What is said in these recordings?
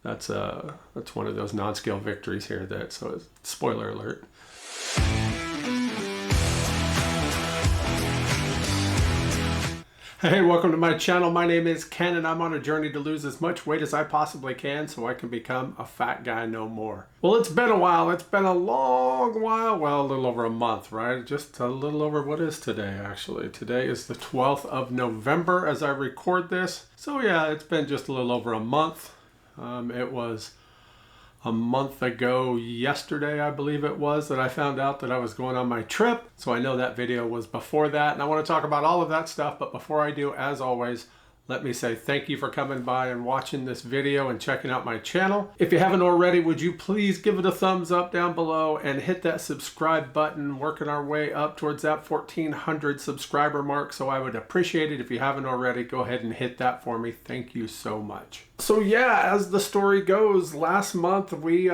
that's one of those non-scale victories here. So spoiler alert. Hey, welcome to my channel. My name is Ken and I'm on a journey to lose as much weight as I possibly can so I can become a fat guy no more. Well, it's been a while. It's been a long while. Well, a little over a month, right? Just a little over, what is today actually? Today is the 12th of November as I record this. So yeah, it's been just a little over a month. It was a month ago yesterday, I believe it was, that I found out that I was going on my trip. So I know that video was before that, and I want to talk about all of that stuff. But before I do, as always, let me say thank you for coming by and watching this video and checking out my channel. If you haven't already, would you please give it a thumbs up down below and hit that subscribe button, working our way up towards that 1,400 subscriber mark. So I would appreciate it if you haven't already. Go ahead and hit that for me. Thank you so much. So yeah, as the story goes, last month we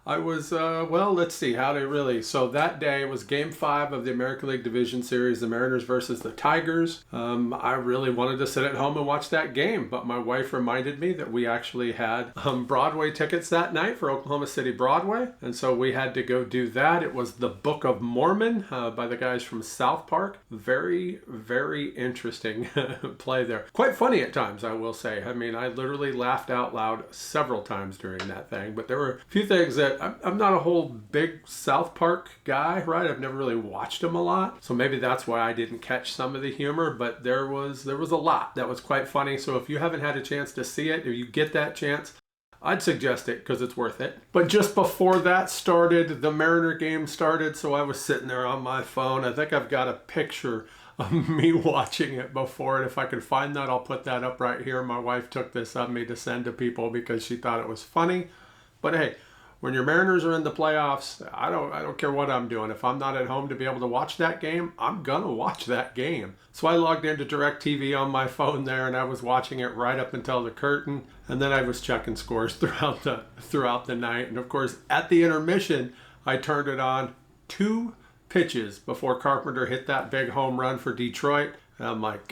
I was, well, let's see how they really, so that day was game 5 of the American League Division Series, the Mariners versus the Tigers. I really wanted to sit at home and watch that game, but my wife reminded me that we actually had Broadway tickets that night for Oklahoma City Broadway, and so we had to go do that. It was the Book of Mormon by the guys from South Park. Very, very interesting play there. Quite funny at times, I will say. I mean, I literally laughed out loud several times during that thing, but there were a few things that I'm not a whole big South Park guy, right? I've never really watched them a lot. So maybe that's why I didn't catch some of the humor, but there was a lot that was quite funny. So if you haven't had a chance to see it, if you get that chance, I'd suggest it because it's worth it. But just before that started, the Mariner game started. So I was sitting there on my phone. I think I've got a picture of me watching it before, and if I can find that, I'll put that up right here. My wife took this of me to send to people because she thought it was funny. But hey, when your Mariners are in the playoffs, I don't care what I'm doing. If I'm not at home to be able to watch that game, I'm gonna watch that game. So I logged into DirecTV on my phone there, and I was watching it right up until the curtain, and then I was checking scores throughout the night. And of course, at the intermission, I turned it on 2 pitches before Carpenter hit that big home run for Detroit. And I'm like,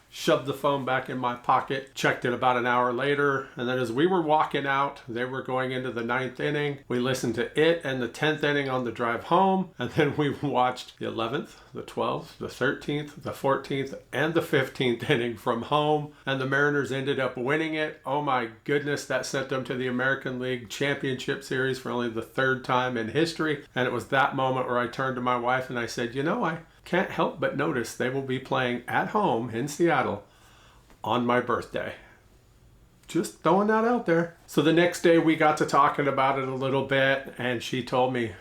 shoved the phone back in my pocket, checked it about an hour later, and then as we were walking out, they were going into the 9th inning. We listened to it and the 10th inning on the drive home, and then we watched the 11th, the 12th, the 13th, the 14th, and the 15th inning from home, and the Mariners ended up winning it. Oh my goodness, that sent them to the American League Championship Series for only the 3rd time in history, and it was that moment where I turned to my wife and I said, you know, I can't help but notice they will be playing at home in Seattle on my birthday. Just throwing that out there. So the next day we got to talking about it a little bit, and she told me,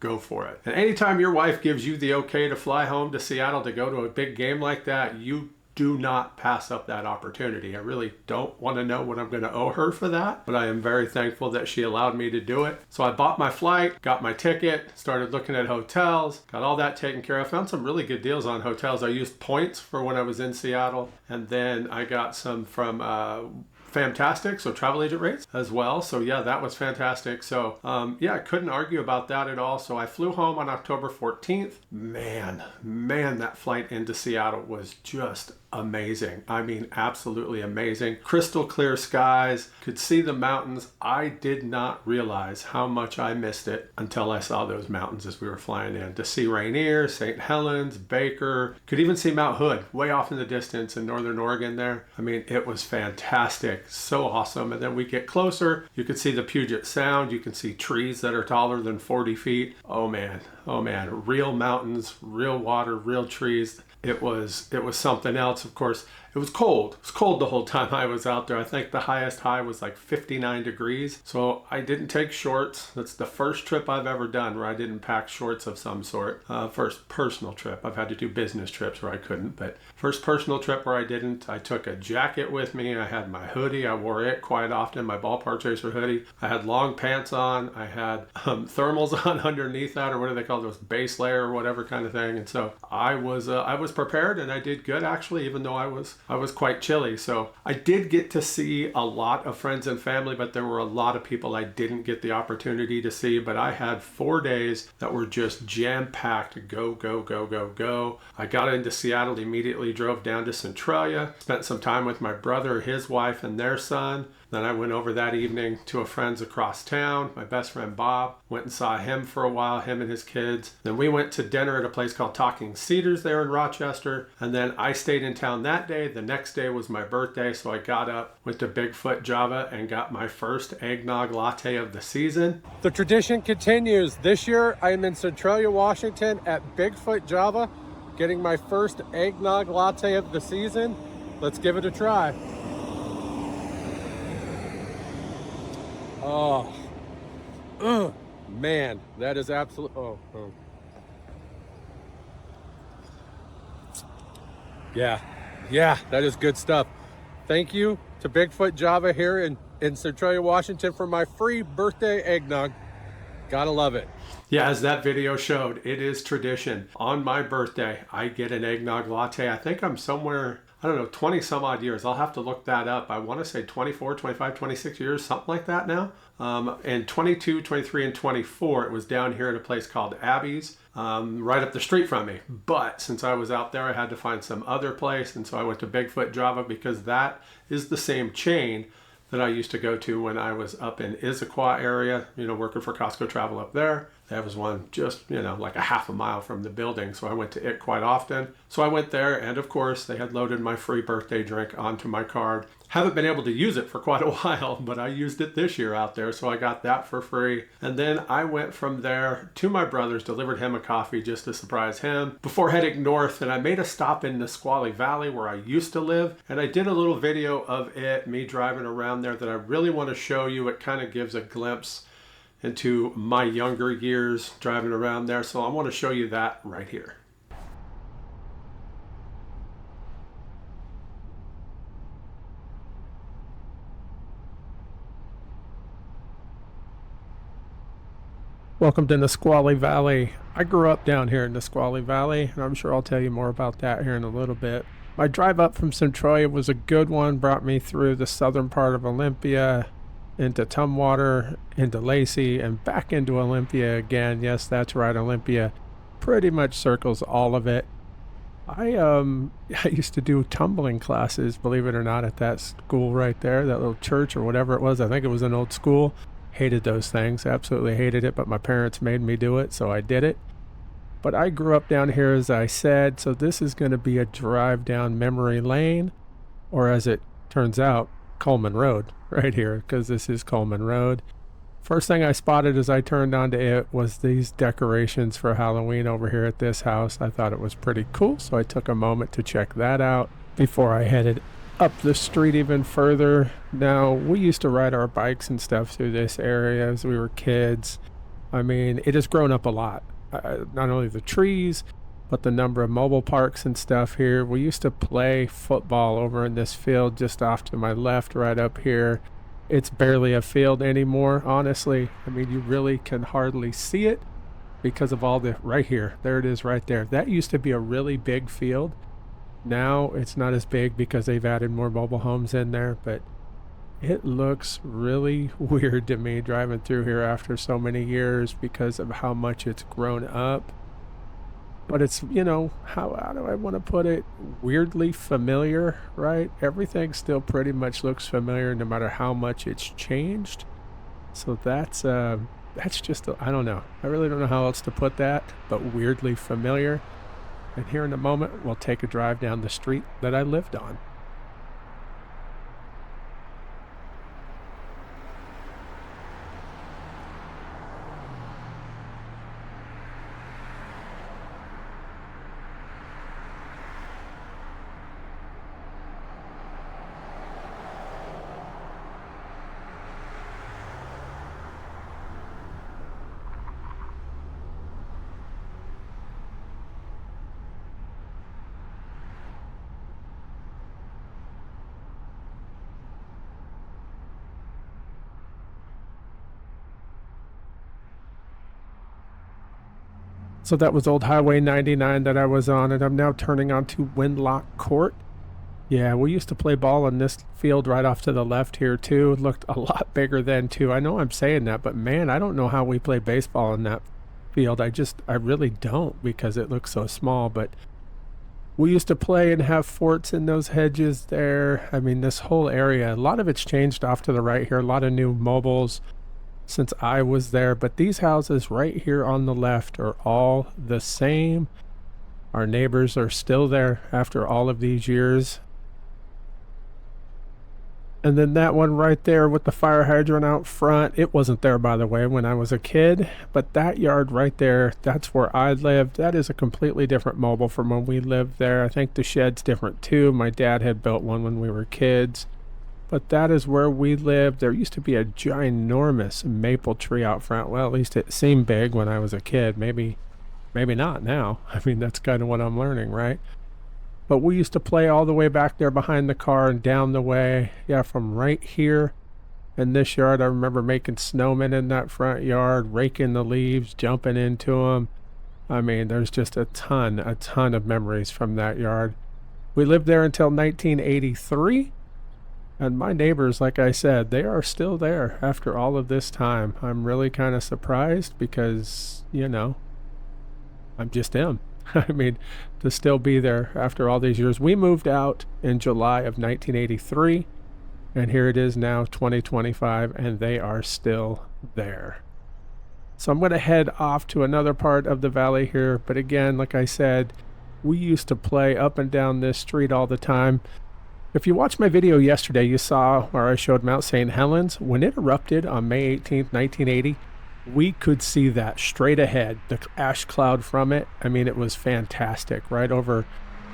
go for it. And anytime your wife gives you the okay to fly home to Seattle to go to a big game like that, you do not pass up that opportunity. I really don't want to know what I'm going to owe her for that, but I am very thankful that she allowed me to do it. So I bought my flight, got my ticket, started looking at hotels, got all that taken care of. Found some really good deals on hotels. I used points for when I was in Seattle, and then I got some from Fantastic, so travel agent rates as well. So yeah, that was fantastic. So yeah, I couldn't argue about that at all. So I flew home on October 14th. Man, that flight into Seattle was just amazing. I mean, absolutely amazing. Crystal clear skies, could see the mountains. I did not realize how much I missed it until I saw those mountains as we were flying in. To see Rainier, St. Helens, Baker, could even see Mount Hood way off in the distance in northern Oregon there. I mean, it was fantastic. So awesome. And then we get closer, you can see the Puget Sound. You can see trees that are taller than 40 feet. Oh man, real mountains, real water, real trees. It was something else. Of course, it was cold. It was cold the whole time I was out there. I think the highest high was like 59 degrees. So I didn't take shorts. That's the first trip I've ever done where I didn't pack shorts of some sort. First personal trip. I've had to do business trips where I couldn't, but first personal trip where I didn't. I took a jacket with me. I had my hoodie. I wore it quite often, my ballpark chaser hoodie. I had long pants on. I had thermals on underneath that, or what do they call those, base layer or whatever kind of thing. And so I was prepared, and I did good actually, even though I was I was quite chilly. So I did get to see a lot of friends and family, but there were a lot of people I didn't get the opportunity to see. But I had 4 days that were just jam-packed. Go, go, go, go, go. I got into Seattle, immediately drove down to Centralia, spent some time with my brother, his wife, and their son. Then I went over that evening to a friend's across town, my best friend Bob. Went and saw him for a while, him and his kids. Then we went to dinner at a place called Talking Cedars there in Rochester. And then I stayed in town that day. The next day was my birthday, so I got up, went to Bigfoot Java, and got my first eggnog latte of the season. The tradition continues. This year I am in Centralia, Washington at Bigfoot Java, getting my first eggnog latte of the season. Let's give it a try. Oh, man, that is absolute. Oh. Yeah, that is good stuff. Thank you to Bigfoot Java here in Centralia, Washington for my free birthday eggnog. Gotta love it. Yeah, as that video showed, it is tradition. On my birthday, I get an eggnog latte. I think I'm somewhere, I don't know, 20 some odd years. I'll have to look that up. I want to say 24, 25, 26 years, something like that now. And 22, 23, and 24, it was down here at a place called Abby's, right up the street from me. But since I was out there, I had to find some other place. And so I went to Bigfoot Java because that is the same chain that I used to go to when I was up in Issaquah area, working for Costco Travel up there. There was one just, like a half a mile from the building. So I went to it quite often. So I went there, and of course they had loaded my free birthday drink onto my card. Haven't been able to use it for quite a while, but I used it this year out there. So I got that for free. And then I went from there to my brother's, delivered him a coffee just to surprise him before heading north. And I made a stop in Nisqually Valley where I used to live. And I did a little video of it, me driving around there, that I really want to show you. It kind of gives a glimpse into my younger years driving around there. So I want to show you that right here. Welcome to Nisqually Valley. I grew up down here in Nisqually Valley, and I'm sure I'll tell you more about that here in a little bit. My drive up from Centralia was a good one, brought me through the southern part of Olympia, into Tumwater, into Lacey, and back into Olympia again. Yes, that's right, Olympia pretty much circles all of it. I used to do tumbling classes, believe it or not, at that school right there, that little church or whatever it was. I think it was an old school. Hated those things, absolutely hated it, but my parents made me do it, so I did it. But I grew up down here, as I said, so this is going to be a drive down memory lane, or as it turns out, Coleman Road, right here, because this is Coleman Road. First thing I spotted as I turned onto it was these decorations for Halloween over here at this house. I thought it was pretty cool, so I took a moment to check that out before I headed up the street even further. Now, we used to ride our bikes and stuff through this area as we were kids. I mean, it has grown up a lot. Not only the trees, but the number of mobile parks and stuff here. We used to play football over in this field just off to my left, right up here. It's barely a field anymore, honestly. I mean, you really can hardly see it because of all the, right here, there it is right there. That used to be a really big field. Now it's not as big because they've added more mobile homes in there, but it looks really weird to me driving through here after so many years because of how much it's grown up. But it's, how do I want to put it? Weirdly familiar, right? Everything still pretty much looks familiar no matter how much it's changed. So that's just, I don't know. I really don't know how else to put that, but weirdly familiar. And here in a moment, we'll take a drive down the street that I lived on. So that was Old Highway 99 that I was on, and I'm now turning onto Winlock Court. Yeah, we used to play ball in this field right off to the left here too. It looked a lot bigger then too. I know I'm saying that, but man, I don't know how we played baseball in that field. I really don't because it looks so small. But we used to play and have forts in those hedges there. I mean, this whole area, a lot of it's changed off to the right here. A lot of new mobiles since I was there. But these houses right here on the left are all the same. Our neighbors are still there after all of these years. And then that one right there with the fire hydrant out front, it wasn't there, by the way, when I was a kid. But that yard right there, that's where I lived. That is a completely different mobile from when we lived there. I think the shed's different too. My dad had built one when we were kids. But that is where we lived. There used to be a ginormous maple tree out front. Well, at least it seemed big when I was a kid. Maybe not now. I mean, that's kind of what I'm learning, right? But we used to play all the way back there behind the car and down the way. Yeah, from right here in this yard, I remember making snowmen in that front yard, raking the leaves, jumping into them. I mean, there's just a ton of memories from that yard. We lived there until 1983. And my neighbors, like I said, they are still there after all of this time. I'm really kind of surprised because, I'm just them. I mean, to still be there after all these years. We moved out in July of 1983, and here it is now, 2025, and they are still there. So I'm going to head off to another part of the valley here. But again, like I said, we used to play up and down this street all the time. If you watched my video yesterday, you saw where I showed Mount St. Helens. When it erupted on May 18th, 1980, we could see that straight ahead, the ash cloud from it. I mean, it was fantastic. Right over,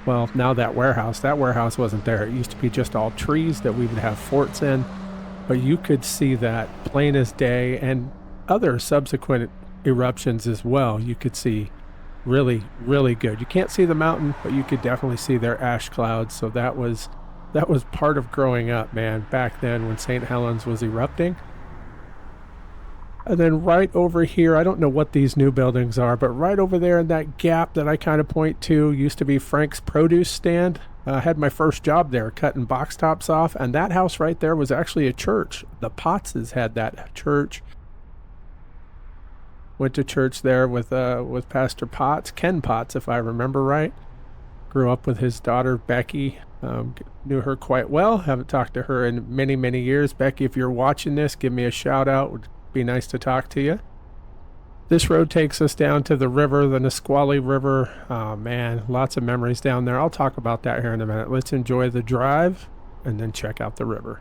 well, now that warehouse wasn't there. It used to be just all trees that we would have forts in. But you could see that plain as day, and other subsequent eruptions as well. You could see really, really good. You can't see the mountain, but you could definitely see their ash clouds. So that was part of growing up, man, back then when St. Helens was erupting. And then right over here, I don't know what these new buildings are, but right over there in that gap that I kind of point to used to be Frank's produce stand. I had my first job there cutting box tops off, and that house right there was actually a church. The Pottses had that church. Went to church there with Pastor Potts, Ken Potts, if I remember right. Grew up with his daughter, Becky. Knew her quite well. Haven't talked to her in many, many years. Becky, if you're watching this, give me a shout out. Would be nice to talk to you. This road takes us down to the river, the Nisqually River. Oh, man, lots of memories down there. I'll talk about that here in a minute. Let's enjoy the drive and then check out the river.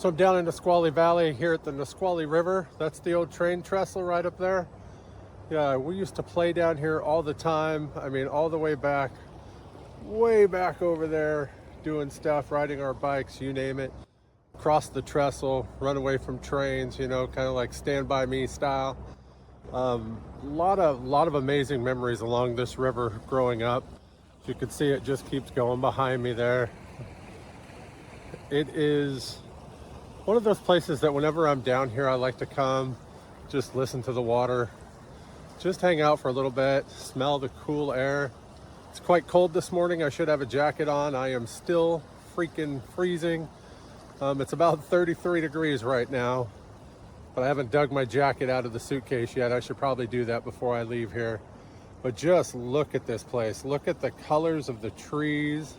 So I'm down in Nisqually Valley here at the Nisqually River. That's the old train trestle right up there. Yeah, we used to play down here all the time. I mean, all the way back over there, doing stuff, riding our bikes, you name it. Cross the trestle, run away from trains, you know, kind of like Stand By Me style. Lot of amazing memories along this river growing up. As you can see, it just keeps going behind me there. It is one of those places that whenever I'm down here, I like to come, just listen to the water, just hang out for a little bit, smell the cool air. It's quite cold this morning. I should have a jacket on. I am still freaking freezing. It's about 33 degrees right now, but I haven't dug my jacket out of the suitcase yet. I should probably do that before I leave here. But just look at this place. Look at the colors of the trees.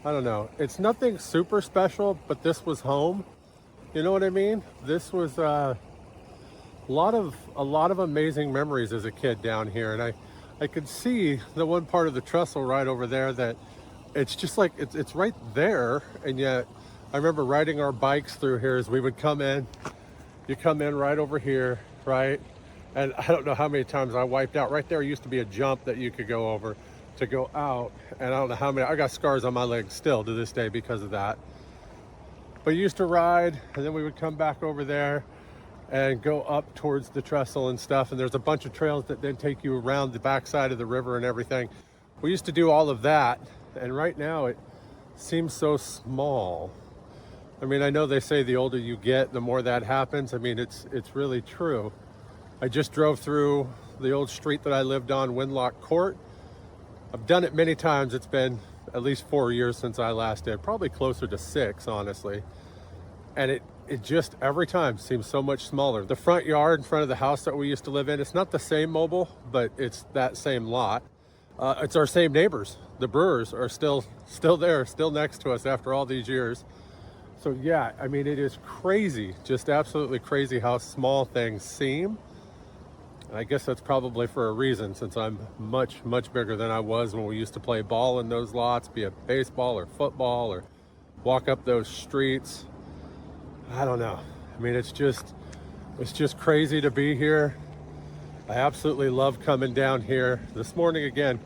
I don't know. It's nothing super special, but this was home. You know what I mean? This was a lot of amazing memories as a kid down here. And I could see the one part of the trestle right over there that it's just like, it's right there. And yet I remember riding our bikes through here as we would come in. You come in right over here, right? And I don't know how many times I wiped out. Right there used to be a jump that you could go over to go out. And I don't know how many, I got scars on my legs still to this day because of that. But you used to ride, and then we would come back over there and go up towards the trestle and stuff. And there's a bunch of trails that then take you around the backside of the river and everything. We used to do all of that. And right now it seems so small. I mean, I know they say the older you get, the more that happens. I mean, it's really true. I just drove through the old street that I lived on, Winlock Court. I've done it many times. It's been at least 4 years since I last did, probably closer to 6, honestly. And it just every time seems so much smaller. The front yard in front of the house that we used to live in, it's not the same mobile, but it's that same lot. It's our same neighbors. The Brewers are still there, still next to us after all these years. So yeah, I mean, it is crazy, just absolutely crazy how small things seem. And I guess that's probably for a reason, since I'm much bigger than I was when we used to play ball in those lots, be it baseball or football or walk up those streets. I don't know. I mean, it's just crazy to be here. I absolutely love coming down here. This morning, again,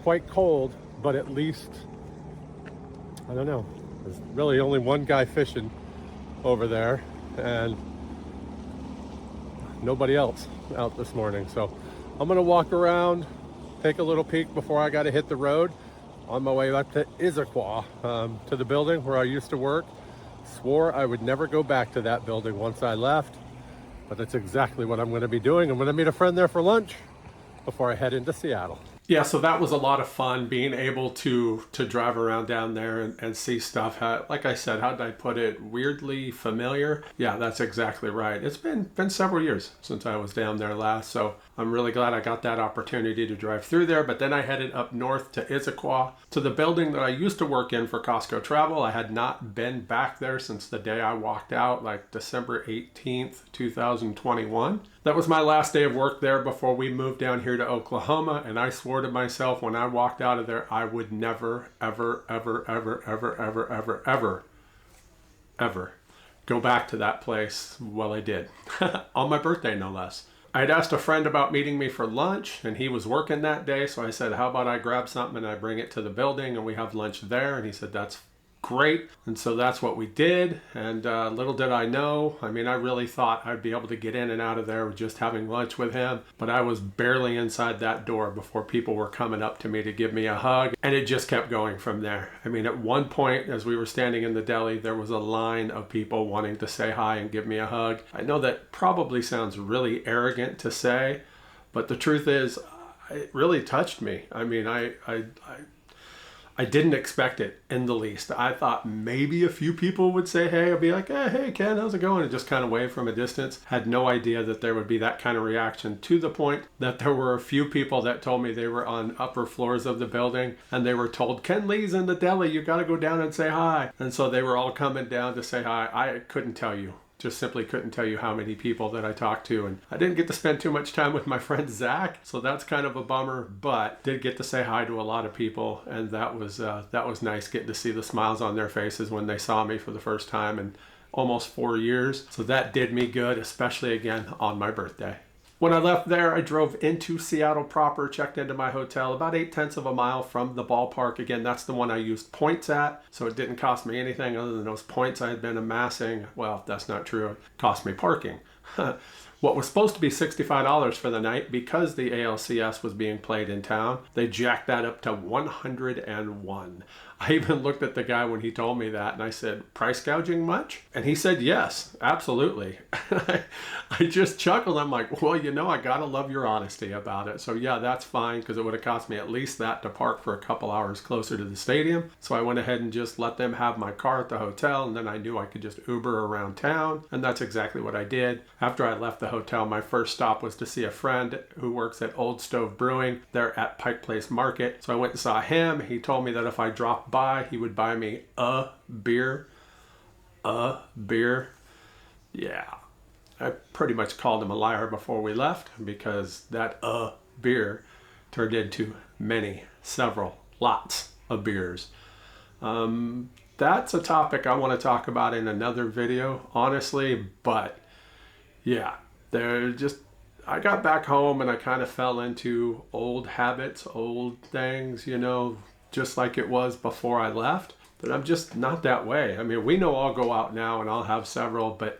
quite cold, but at least, I don't know, there's really only one guy fishing over there and nobody else out this morning. So I'm gonna walk around, take a little peek before I gotta hit the road on my way up to Issaquah, to the building where I used to work. Swore I would never go back to that building once I left, but that's exactly what I'm gonna be doing. I'm gonna meet a friend there for lunch before I head into Seattle. Yeah, so that was a lot of fun, being able to drive around down there and see stuff. Like I said, how did I put it? Weirdly familiar. Yeah, that's exactly right. It's been several years since I was down there last, so I'm really glad I got that opportunity to drive through there. But then I headed up north to Issaquah, to the building that I used to work in for Costco Travel. I had not been back there since the day I walked out, like December 18th, 2021. That was my last day of work there before we moved down here to Oklahoma, and I swore to myself when I walked out of there, I would never, ever go back to that place. Well, I did. On my birthday, no less. I'd asked a friend about meeting me for lunch, and he was working that day, so I said, how about I grab something and I bring it to the building and we have lunch there? And he said, that's great. And so that's what we did. And little did I know, I mean, I really thought I'd be able to get in and out of there with just having lunch with him, but I was barely inside that door before people were coming up to me to give me a hug, and it just kept going from there. I mean, at one point, as we were standing in the deli, there was a line of people wanting to say hi and give me a hug. I know that probably sounds really arrogant to say, but the truth is, it really touched me. I mean, I didn't expect it in the least. I thought maybe a few people would say hey, I'd be like, hey Ken, how's it going? And just kind of wave from a distance. Had no idea that there would be that kind of reaction, to the point that there were a few people that told me they were on upper floors of the building and they were told, Ken Lee's in the deli, you got to go down and say hi. And so they were all coming down to say hi. I couldn't tell you just simply couldn't tell you how many people that I talked to. And I didn't get to spend too much time with my friend Zach, so that's kind of a bummer, but did get to say hi to a lot of people, and that was nice, getting to see the smiles on their faces when they saw me for the first time in almost 4 years. So that did me good, especially again on my birthday. When I left there, I drove into Seattle proper, checked into my hotel about 0.8 of a mile from the ballpark. Again, that's the one I used points at, so it didn't cost me anything other than those points I had been amassing. Well, that's not true. It cost me parking. What was supposed to be $65 for the night, because the ALCS was being played in town, they jacked that up to $101. I even looked at the guy when he told me that, and I said, price gouging much? And he said, yes, absolutely. I just chuckled. I'm like, well, you know, I gotta love your honesty about it. So yeah, that's fine, because it would have cost me at least that to park for a couple hours closer to the stadium. So I went ahead and just let them have my car at the hotel, and then I knew I could just Uber around town, and that's exactly what I did. After I left the hotel, my first stop was to see a friend who works at Old Stove Brewing. They're at Pike Place Market. So I went and saw him. He told me that if I dropped by, he would buy me a beer. Yeah, I pretty much called him a liar before we left, because that beer turned into several lots of beers. That's a topic I want to talk about in another video, honestly, but yeah, I got back home and I kind of fell into old habits, old things, you know, just like it was before I left. But I'm just not that way. I mean, we know I'll go out now and I'll have several, but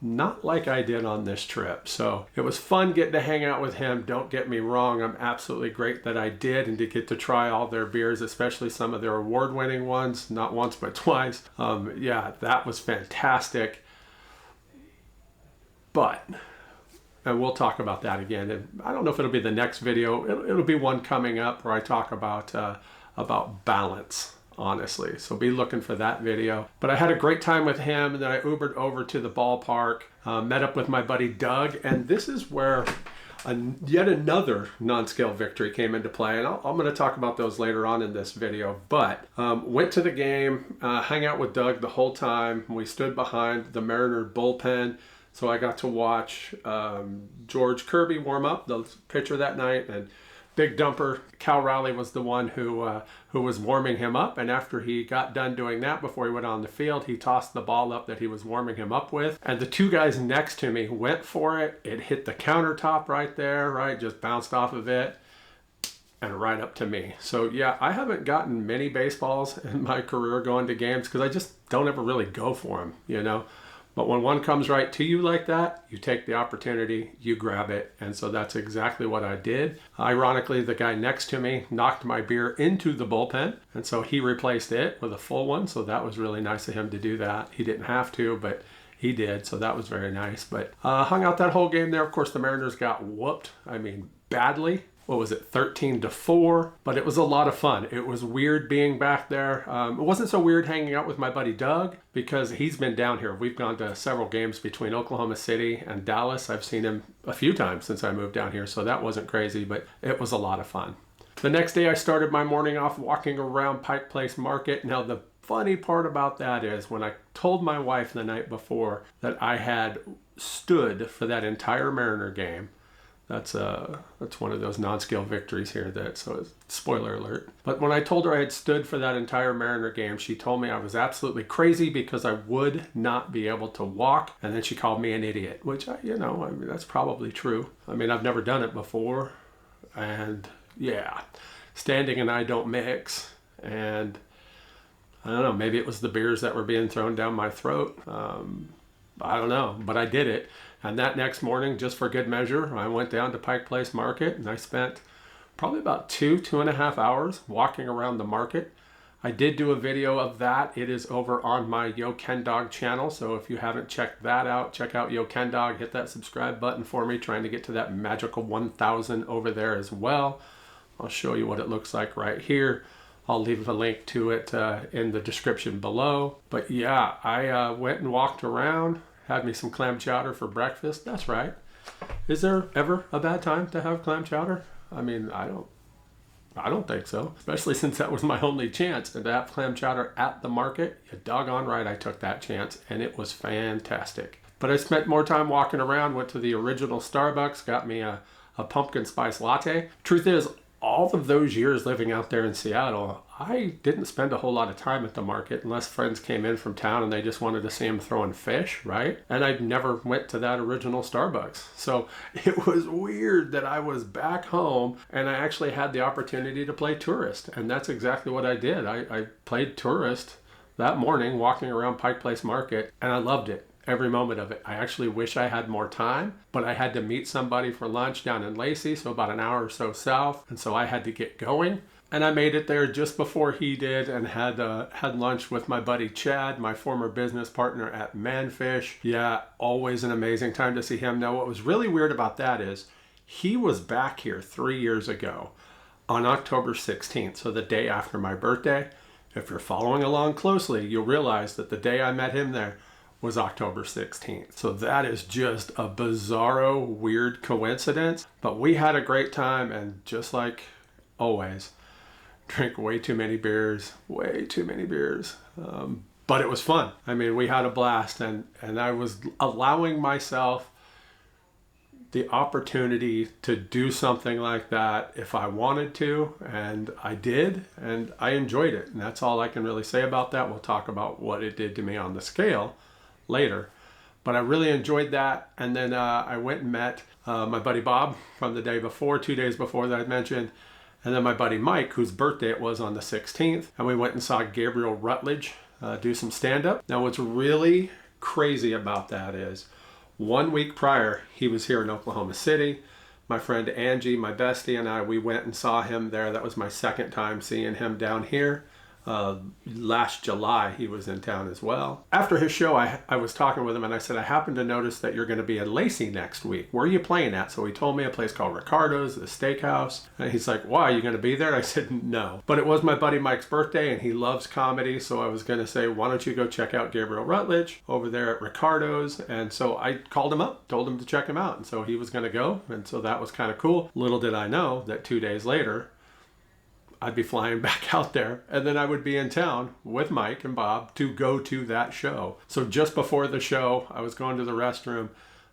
not like I did on this trip. So it was fun getting to hang out with him. Don't get me wrong, I'm absolutely great that I did, and to get to try all their beers, especially some of their award-winning ones, not once but twice. Yeah, that was fantastic. But, and we'll talk about that again. And I don't know if it'll be the next video. It'll be one coming up where I talk about balance, honestly. So be looking for that video. But I had a great time with him, and then I Ubered over to the ballpark, met up with my buddy Doug, and this is where yet another non-scale victory came into play, and I'm going to talk about those later on in this video. But went to the game, hung out with Doug the whole time. We stood behind the Mariner bullpen, so I got to watch George Kirby warm up, the pitcher that night, and Big Dumper Cal Raleigh was the one who was warming him up. And after he got done doing that, before he went on the field, he tossed the ball up that he was warming him up with. And the two guys next to me went for it. It hit the countertop right there, right? Just bounced off of it and right up to me. So yeah, I haven't gotten many baseballs in my career going to games, because I just don't ever really go for them, you know? But when one comes right to you like that, you take the opportunity, you grab it. And so that's exactly what I did. Ironically, the guy next to me knocked my beer into the bullpen, and so he replaced it with a full one. So that was really nice of him to do that. He didn't have to, but he did. So that was very nice. But hung out that whole game there. Of course, the Mariners got whooped. I mean, badly. What was it, 13-4? But it was a lot of fun. It was weird being back there. It wasn't so weird hanging out with my buddy Doug, because he's been down here. We've gone to several games between Oklahoma City and Dallas. I've seen him a few times since I moved down here, so that wasn't crazy, but it was a lot of fun. The next day I started my morning off walking around Pike Place Market. Now the funny part about that is, when I told my wife the night before that I had stood for that entire Mariner game, that's one of those non-scale victories here, so spoiler alert. But when I told her I had stood for that entire Mariner game, she told me I was absolutely crazy because I would not be able to walk. And then she called me an idiot, which, I mean, that's probably true. I mean, I've never done it before. And yeah, standing and I don't mix. And I don't know, maybe it was the beers that were being thrown down my throat. I don't know, but I did it. And that next morning, just for good measure, I went down to Pike Place Market, and I spent probably about 2.5 hours walking around the market. I did do a video of that. It is over on my Yo Kedogn channel. So if you haven't checked that out, check out Yo Kedogn. Hit that subscribe button for me, trying to get to that magical 1,000 over there as well. I'll show you what it looks like right here. I'll leave a link to it in the description below. But yeah, I went and walked around. Had me some clam chowder for breakfast. That's right. Is there ever a bad time to have clam chowder? I mean, I I don't think so, especially since that was my only chance. And to have clam chowder at the market, you're doggone right I took that chance, and it was fantastic. But I spent more time walking around, went to the original Starbucks, got me a pumpkin spice latte. Truth is, all of those years living out there in Seattle, I didn't spend a whole lot of time at the market unless friends came in from town and they just wanted to see them throwing fish, right? And I never went to that original Starbucks. So it was weird that I was back home and I actually had the opportunity to play tourist. And that's exactly what I did. I played tourist that morning walking around Pike Place Market, and I loved it. Every moment of it. I actually wish I had more time, but I had to meet somebody for lunch down in Lacey, so about an hour or so south, and so I had to get going. And I made it there just before he did, and had lunch with my buddy Chad, my former business partner at Manfish. Yeah, always an amazing time to see him. Now, what was really weird about that is he was back here 3 years ago on October 16th, so the day after my birthday. If you're following along closely, you'll realize that the day I met him there was October 16th. So that is just a bizarro, weird coincidence. But we had a great time, and just like always, drank way too many beers. But it was fun. I mean, we had a blast, and I was allowing myself the opportunity to do something like that if I wanted to, and I did, and I enjoyed it. And that's all I can really say about that. We'll talk about what it did to me on the scale later, but I really enjoyed that. And then I went and met my buddy Bob from the day before, 2 days before that I mentioned, and then my buddy Mike, whose birthday it was on the 16th, and we went and saw Gabriel Rutledge do some stand-up. Now, what's really crazy about that is 1 week prior, he was here in Oklahoma City. My friend Angie, my bestie, and I, we went and saw him there. That was my second time seeing him down here. Last July he was in town as well. After his show, I was talking with him, and I said, I happened to notice that you're going to be in Lacey next week. Where are you playing at? So he told me a place called Ricardo's, the steakhouse. And he's like, why, are you going to be there? I said, no. But it was my buddy Mike's birthday, and he loves comedy. So I was going to say, why don't you go check out Gabriel Rutledge over there at Ricardo's? And so I called him up, told him to check him out. And so he was going to go. And so that was kind of cool. Little did I know that 2 days later, I'd be flying back out there, and then I would be in town with Mike and Bob to go to that show. So just before the show, I was going to the restroom,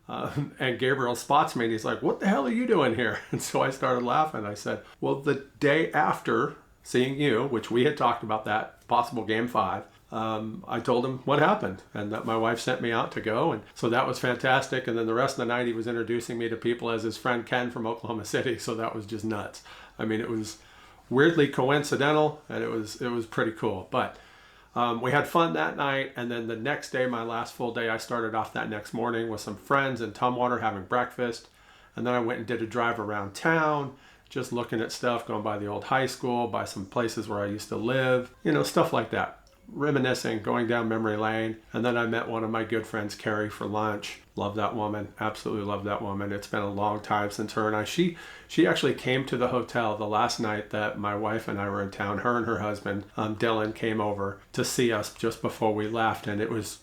and Gabriel spots me, and he's like, what the hell are you doing here? And so I started laughing. I said, well, the day after seeing you, which we had talked about that possible game 5, I told him what happened, and that my wife sent me out to go. And so that was fantastic. And then the rest of the night, he was introducing me to people as his friend Ken from Oklahoma City. So that was just nuts. I mean, it was weirdly coincidental, and it was pretty cool. But we had fun that night, and then the next day, my last full day, I started off that next morning with some friends in Tumwater having breakfast, and then I went and did a drive around town, just looking at stuff, going by the old high school, by some places where I used to live, stuff like that. Reminiscing, going down memory lane. And then I met one of my good friends, Carrie, for lunch. Love that woman. Absolutely love that woman. It's been a long time since her and I. She actually came to the hotel the last night that my wife and I were in town. Her and her husband, Dylan, came over to see us just before we left. And it was,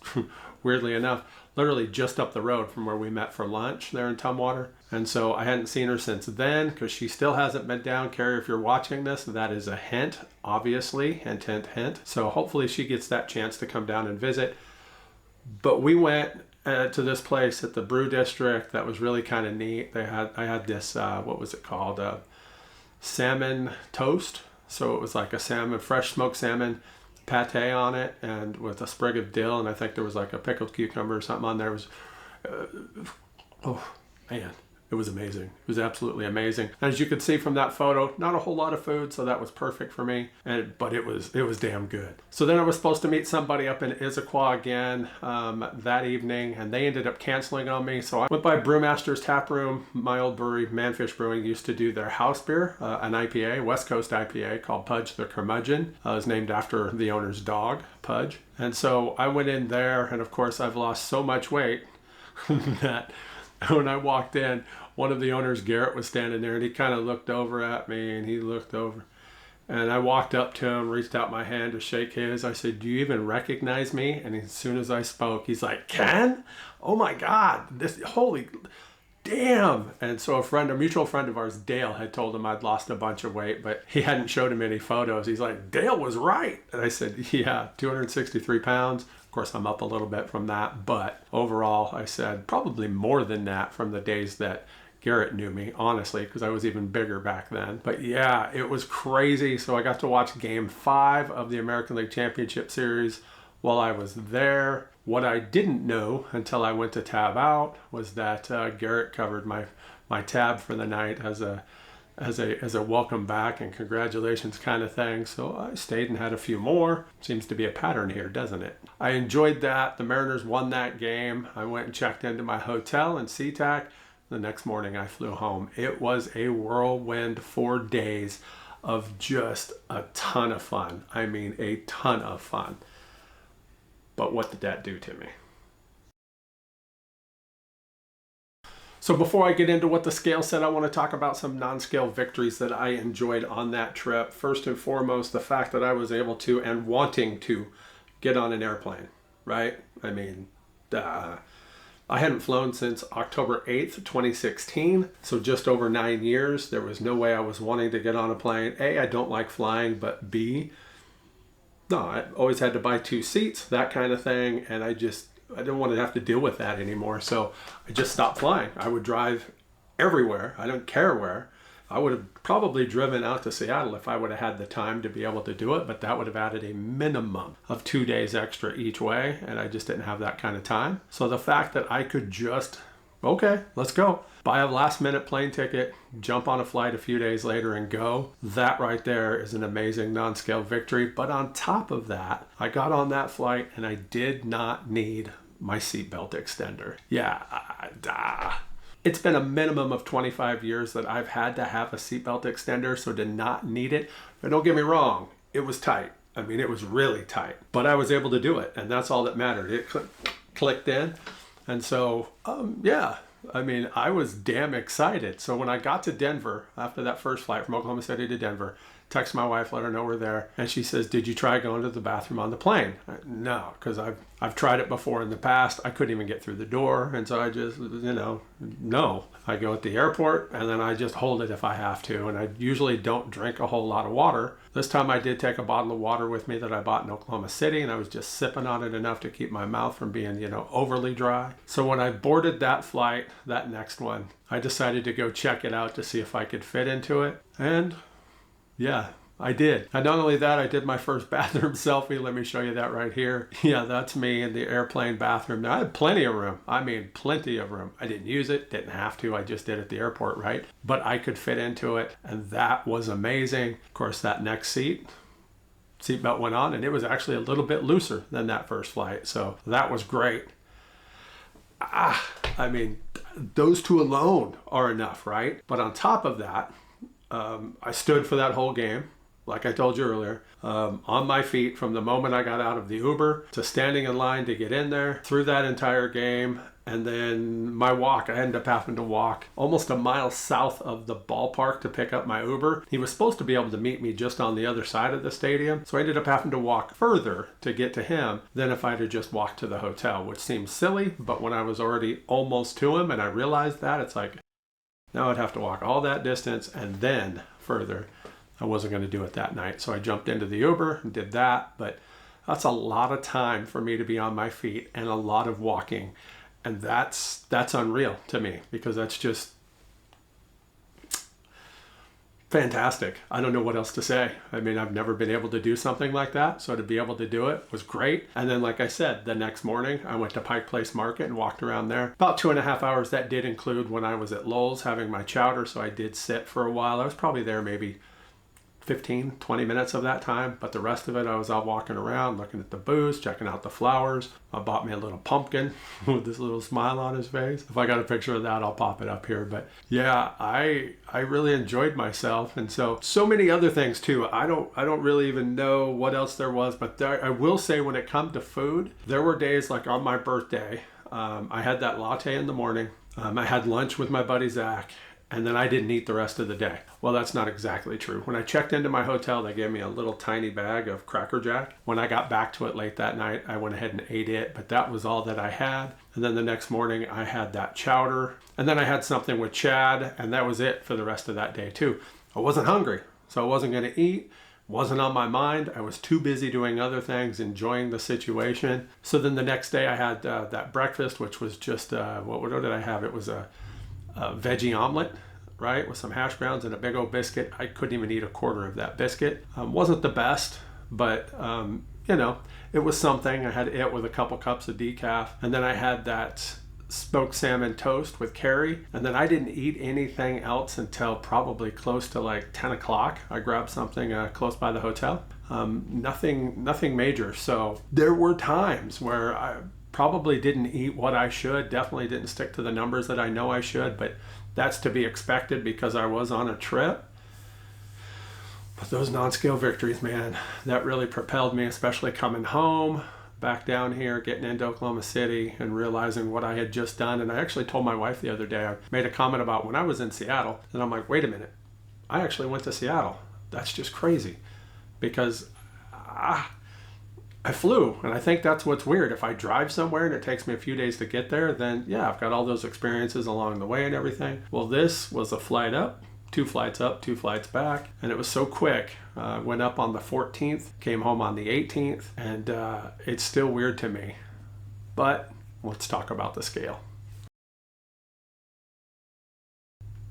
weirdly enough, literally just up the road from where we met for lunch there in Tumwater. And so I hadn't seen her since then, because she still hasn't been down. Carrie, if you're watching this, that is a hint, obviously. Hint, hint, hint. So hopefully she gets that chance to come down and visit. But we went to this place at the Brew District that was really kind of neat. I had this, what was it called? Salmon toast. So it was like a fresh smoked salmon pate on it, and with a sprig of dill, and I think there was like a pickled cucumber or something on there. It was, oh man, it was amazing. It was absolutely amazing. As you could see from that photo, not a whole lot of food, so that was perfect for me. But it was damn good. So then I was supposed to meet somebody up in Issaquah again that evening, and they ended up canceling on me. So I went by Brewmaster's Tap Room. My old brewery, Manfish Brewing, used to do their house beer, an IPA, West Coast IPA called Pudge the Curmudgeon. It was named after the owner's dog, Pudge. And so I went in there, and of course I've lost so much weight that when I walked in, one of the owners, Garrett, was standing there, and he kind of looked over at me, and he looked over. And I walked up to him, reached out my hand to shake his. I said, do you even recognize me? And as soon as I spoke, he's like, Ken? Oh my God, damn. And so a mutual friend of ours, Dale, had told him I'd lost a bunch of weight, but he hadn't showed him any photos. He's like, Dale was right. And I said, yeah, 263 pounds. Of course, I'm up a little bit from that, but overall, I said probably more than that from the days that Garrett knew me, honestly, because I was even bigger back then. But yeah, it was crazy. So I got to watch Game 5 of the American League Championship Series while I was there. What I didn't know until I went to tab out was that Garrett covered my tab for the night as a welcome back and congratulations kind of thing. So I stayed and had a few more. Seems to be a pattern here, doesn't it? I enjoyed that. The Mariners won that game. I went and checked into my hotel in SeaTac. The next morning I flew home. It was a whirlwind 4 days of just a ton of fun. I mean, a ton of fun. But what did that do to me? So before I get into what the scale said, I want to talk about some non-scale victories that I enjoyed on that trip. First and foremost, the fact that I was able to and wanting to get on an airplane, right? I mean, I hadn't flown since October 8th, 2016. So just over 9 years. There was no way I was wanting to get on a plane. A, I don't like flying, but B, no, I always had to buy 2 seats, that kind of thing. And I didn't want to have to deal with that anymore. So I just stopped flying. I would drive everywhere. I don't care where. I would have probably driven out to Seattle if I would have had the time to be able to do it, but that would have added a minimum of 2 days extra each way, and I just didn't have that kind of time. So the fact that I could just, okay, let's go, buy a last minute plane ticket, jump on a flight a few days later and go, that right there is an amazing non-scale victory. But on top of that, I got on that flight and I did not need my seatbelt extender. Yeah, it's been a minimum of 25 years that I've had to have a seatbelt extender, so to not need it, but don't get me wrong, it was tight. I mean, it was really tight, but I was able to do it, and that's all that mattered. It clicked in, and so, yeah, I mean, I was damn excited. So when I got to Denver, after that first flight from Oklahoma City to Denver, text my wife, let her know we're there. And she says, did you try going to the bathroom on the plane? No, because I've tried it before in the past. I couldn't even get through the door. And so I just, no. I go at the airport and then I just hold it if I have to. And I usually don't drink a whole lot of water. This time I did take a bottle of water with me that I bought in Oklahoma City, and I was just sipping on it enough to keep my mouth from being, overly dry. So when I boarded that flight, that next one, I decided to go check it out to see if I could fit into it. And yeah, I did. And not only that, I did my first bathroom selfie. Let me show you that right here. Yeah, that's me in the airplane bathroom. Now, I had plenty of room. I mean, plenty of room. I didn't use it, didn't have to. I just did at the airport, right? But I could fit into it, and that was amazing. Of course, that next seatbelt went on, and it was actually a little bit looser than that first flight. So that was great. I mean, those two alone are enough, right? But on top of that, I stood for that whole game, like I told you earlier, on my feet from the moment I got out of the Uber to standing in line to get in there, through that entire game. And then my walk, I ended up having to walk almost a mile south of the ballpark to pick up my Uber. He was supposed to be able to meet me just on the other side of the stadium. So I ended up having to walk further to get to him than if I'd have just walked to the hotel, which seems silly. But when I was already almost to him and I realized that, it's like, now I'd have to walk all that distance and then further. I wasn't going to do it that night. So I jumped into the Uber and did that. But that's a lot of time for me to be on my feet and a lot of walking. And that's unreal to me, because that's just fantastic. I don't know what else to say. I mean, I've never been able to do something like that. So to be able to do it was great. And then, like I said, the next morning I went to Pike Place Market and walked around there. About 2.5 hours. That did include when I was at Lowell's having my chowder. So I did sit for a while. I was probably there maybe 15, 20 minutes of that time, but the rest of it I was out walking around, looking at the booths, checking out the flowers. I bought me a little pumpkin with this little smile on his face. If I got a picture of that, I'll pop it up here. But yeah, I really enjoyed myself. And so many other things too. I don't really even know what else there was, but I will say, when it comes to food, there were days like on my birthday, I had that latte in the morning. I had lunch with my buddy Zach, and then I didn't eat the rest of the day. Well, that's not exactly true. When I checked into my hotel, they gave me a little tiny bag of Cracker Jack. When I got back to it late that night, I went ahead and ate it, but that was all that I had. And then the next morning I had that chowder, and then I had something with Chad, and that was it for the rest of that day too. I wasn't hungry, so I wasn't going to eat. Wasn't on my mind. I was too busy doing other things, enjoying the situation. So then the next day I had that breakfast, which was just, what did I have? It was a veggie omelet, right? With some hash browns and a big old biscuit. I couldn't even eat a quarter of that biscuit. Wasn't the best, but you know, it was something. I had it with a couple cups of decaf. And then I had that smoked salmon toast with curry, and then I didn't eat anything else until probably close to like 10 o'clock. I grabbed something close by the hotel. Nothing major. So there were times where I probably didn't eat what I should, definitely didn't stick to the numbers that I know I should, but that's to be expected because I was on a trip. But those non-scale victories, man, that really propelled me, especially coming home back down here, getting into Oklahoma City and realizing what I had just done. And I actually told my wife the other day, I made a comment about when I was in Seattle, and I'm like, wait a minute, I actually went to Seattle. That's just crazy, because I flew, and I think that's what's weird. If I drive somewhere and it takes me a few days to get there, then yeah, I've got all those experiences along the way and everything. Well, this was a flight up, 2 flights up, 2 flights back, and it was so quick. Went up on the 14th, came home on the 18th, and it's still weird to me. But let's talk about the scale.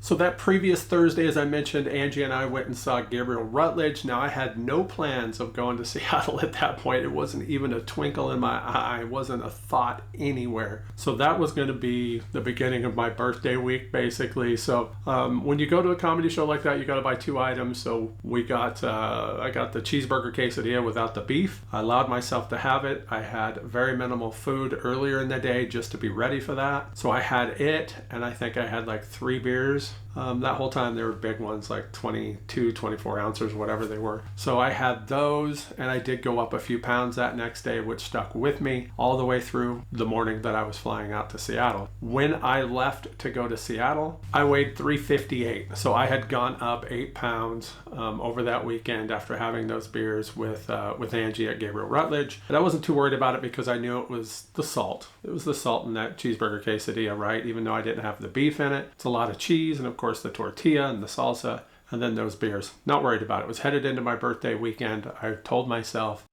So that previous Thursday, as I mentioned, Angie and I went and saw Gabriel Rutledge. Now, I had no plans of going to Seattle at that point. It wasn't even a twinkle in my eye. It wasn't a thought anywhere. So that was going to be the beginning of my birthday week, basically. So when you go to a comedy show like that, you got to buy 2 items. So I got the cheeseburger quesadilla without the beef. I allowed myself to have it. I had very minimal food earlier in the day just to be ready for that. So I had it, and I think I had like 3 beers. That whole time they were big ones, like 22, 24 ounces, whatever they were. So I had those, and I did go up a few pounds that next day, which stuck with me all the way through the morning that I was flying out to Seattle. When I left to go to Seattle, I weighed 358. So I had gone up 8 pounds over that weekend after having those beers with Angie at Gabriel Rutledge. And I wasn't too worried about it because I knew it was the salt. It was the salt in that cheeseburger quesadilla, right? Even though I didn't have the beef in it. It's a lot of cheese, and of course the tortilla and the salsa, and then those beers. Not worried about it. Was headed into my birthday weekend. I told myself,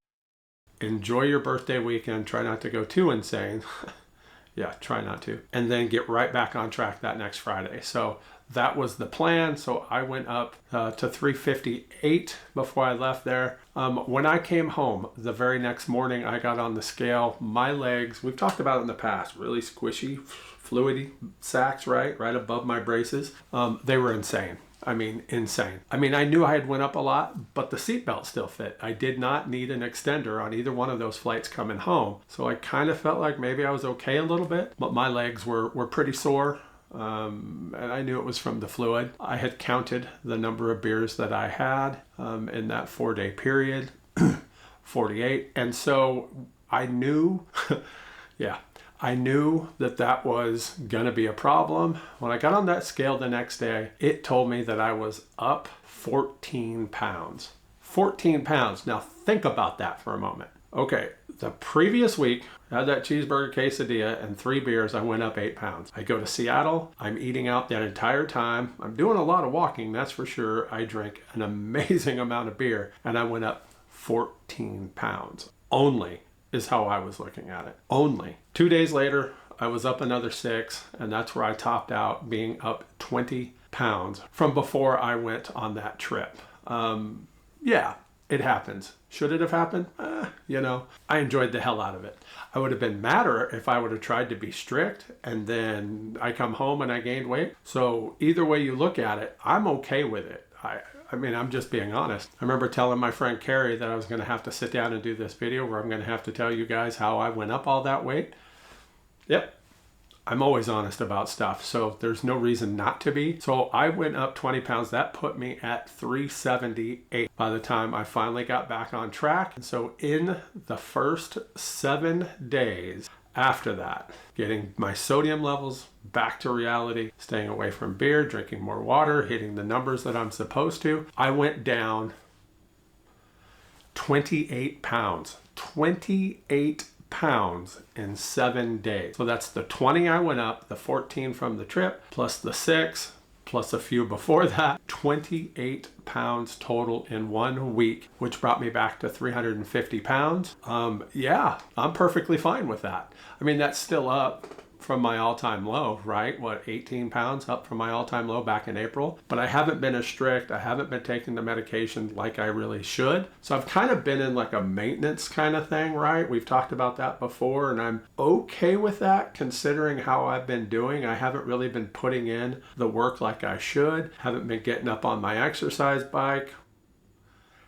enjoy your birthday weekend. Try not to go too insane. Yeah, try not to. And then get right back on track that next Friday. So that was the plan. So I went up to 358 before I left there. When I came home the very next morning, I got on the scale. My legs, we've talked about it in the past, really squishy, fluidy sacks, right above my braces. They were insane. I mean, insane. I mean, I knew I had went up a lot, but the seatbelt still fit. I did not need an extender on either one of those flights coming home. So I kind of felt like maybe I was okay a little bit, but my legs were pretty sore. And I knew it was from the fluid. I had counted the number of beers that I had in that 4-day period, 48. And so I knew, I knew that was going to be a problem. When I got on that scale the next day, it told me that I was up 14 pounds. 14 pounds. Now think about that for a moment. Okay, the previous week, I had that cheeseburger quesadilla and 3 beers. I went up 8 pounds. I go to Seattle. I'm eating out that entire time. I'm doing a lot of walking, that's for sure. I drank an amazing amount of beer, and I went up 14 pounds. Only is how I was looking at it. Only. 2 days later, I was up another 6, and that's where I topped out, being up 20 pounds from before I went on that trip. Yeah, it happens. Should it have happened? I enjoyed the hell out of it. I would have been madder if I would have tried to be strict and then I come home and I gained weight. So either way you look at it, I'm okay with it. I mean, I'm just being honest. I remember telling my friend Carrie that I was going to have to sit down and do this video where I'm going to have to tell you guys how I went up all that weight. Yep. I'm always honest about stuff, so there's no reason not to be. So I went up 20 pounds. That put me at 378 by the time I finally got back on track. And so in the first 7 days, after that, getting my sodium levels back to reality, staying away from beer, drinking more water, hitting the numbers that I'm supposed to, I went down 28 pounds. 28 pounds in 7 days. So that's the 20 I went up, the 14 from the trip, plus the 6, plus a few before that. 28 pounds total in 1 week, which brought me back to 350 pounds. Yeah, I'm perfectly fine with that. I mean, that's still up from my all-time low, right? What, 18 pounds up from my all-time low back in April? But I haven't been as strict. I haven't been taking the medication like I really should. So I've kind of been in like a maintenance kind of thing, right? We've talked about that before, and I'm okay with that considering how I've been doing. I haven't really been putting in the work like I should. Haven't been getting up on my exercise bike.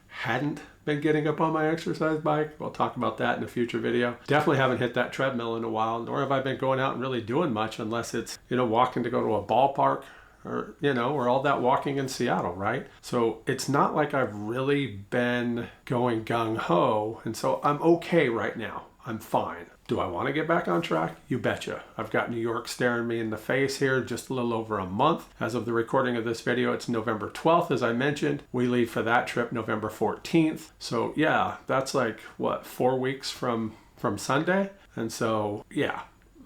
Hadn't been getting up on my exercise bike. We'll talk about that in a future video. Definitely haven't hit that treadmill in a while, nor have I been going out and really doing much unless it's, walking to go to a ballpark or, or all that walking in Seattle, right? So it's not like I've really been going gung-ho, and so I'm okay right now. I'm fine. Do I want to get back on track? You betcha. I've got New York staring me in the face here just a little over a month. As of the recording of this video, it's November 12th, as I mentioned. We leave for that trip November 14th. So yeah, that's like, what, 4 weeks from Sunday? And so, yeah,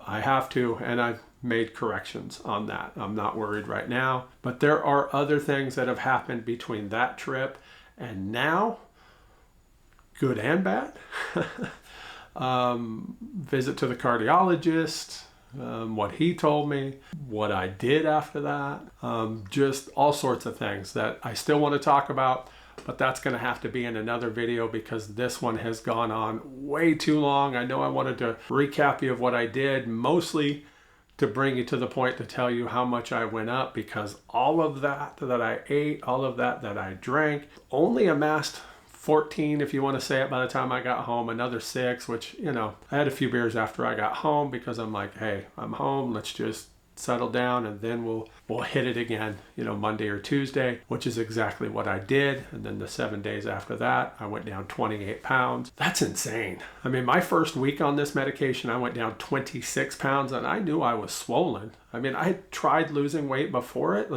I have to, and I've made corrections on that. I'm not worried right now. But there are other things that have happened between that trip and now, good and bad. Visit to the cardiologist, what he told me, what I did after that, just all sorts of things that I still want to talk about, but that's going to have to be in another video because this one has gone on way too long. I know I wanted to recap you of what I did, mostly to bring you to the point to tell you how much I went up, because all of that I ate, all of that I drank, only amassed 14, if you want to say it, by the time I got home. Another 6, which, I had a few beers after I got home because I'm like, hey, I'm home. Let's just settle down and then we'll hit it again, Monday or Tuesday, which is exactly what I did. And then the 7 days after that, I went down 28 pounds. That's insane. I mean, my first week on this medication, I went down 26 pounds and I knew I was swollen. I mean, I had tried losing weight before it.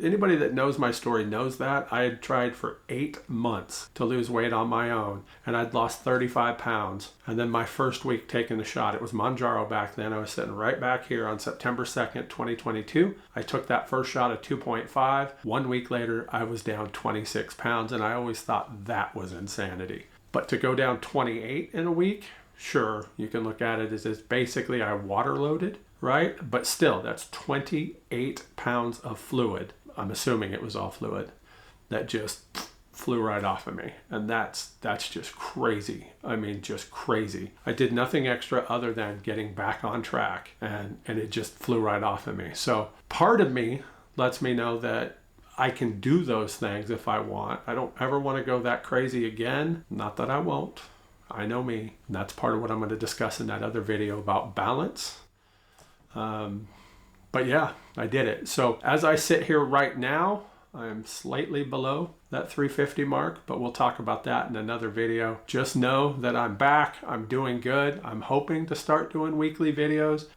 Anybody that knows my story knows that. I had tried for 8 months to lose weight on my own, and I'd lost 35 pounds. And then my first week taking the shot, it was Mounjaro back then. I was sitting right back here on September 2nd, 2022. I took that first shot at 2.5. 1 week later, I was down 26 pounds, and I always thought that was insanity. But to go down 28 in a week, sure, you can look at it as basically I water loaded, right? But still, that's 28 pounds of fluid. I'm assuming it was all fluid that just flew right off of me. And that's just crazy. I mean, just crazy. I did nothing extra other than getting back on track, and it just flew right off of me. So part of me lets me know that I can do those things if I want. I don't ever want to go that crazy again. Not that I won't. I know me. And that's part of what I'm going to discuss in that other video about balance. But yeah, I did it. So as I sit here right now, I'm slightly below that 350 mark, but we'll talk about that in another video. Just know that I'm back. I'm doing good. I'm hoping to start doing weekly videos.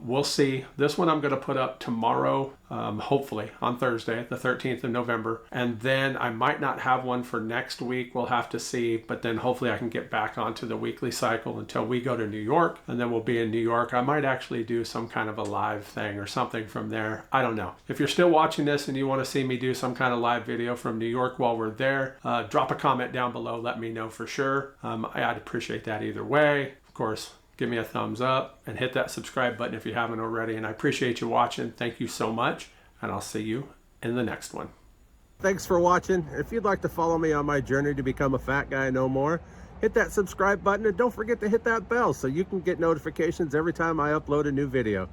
We'll see. This one I'm going to put up tomorrow, hopefully on Thursday, the 13th of November. And then I might not have one for next week. We'll have to see. But then hopefully I can get back onto the weekly cycle until we go to New York. And then we'll be in New York. I might actually do some kind of a live thing or something from there. I don't know. If you're still watching this and you want to see me do some kind of live video from New York while we're there, drop a comment down below. Let me know for sure. I'd appreciate that either way. Of course, give me a thumbs up and hit that subscribe button if you haven't already. And I appreciate you watching. Thank you so much. And I'll see you in the next one. Thanks for watching. If you'd like to follow me on my journey to become a fat guy no more, hit that subscribe button and don't forget to hit that bell so you can get notifications every time I upload a new video.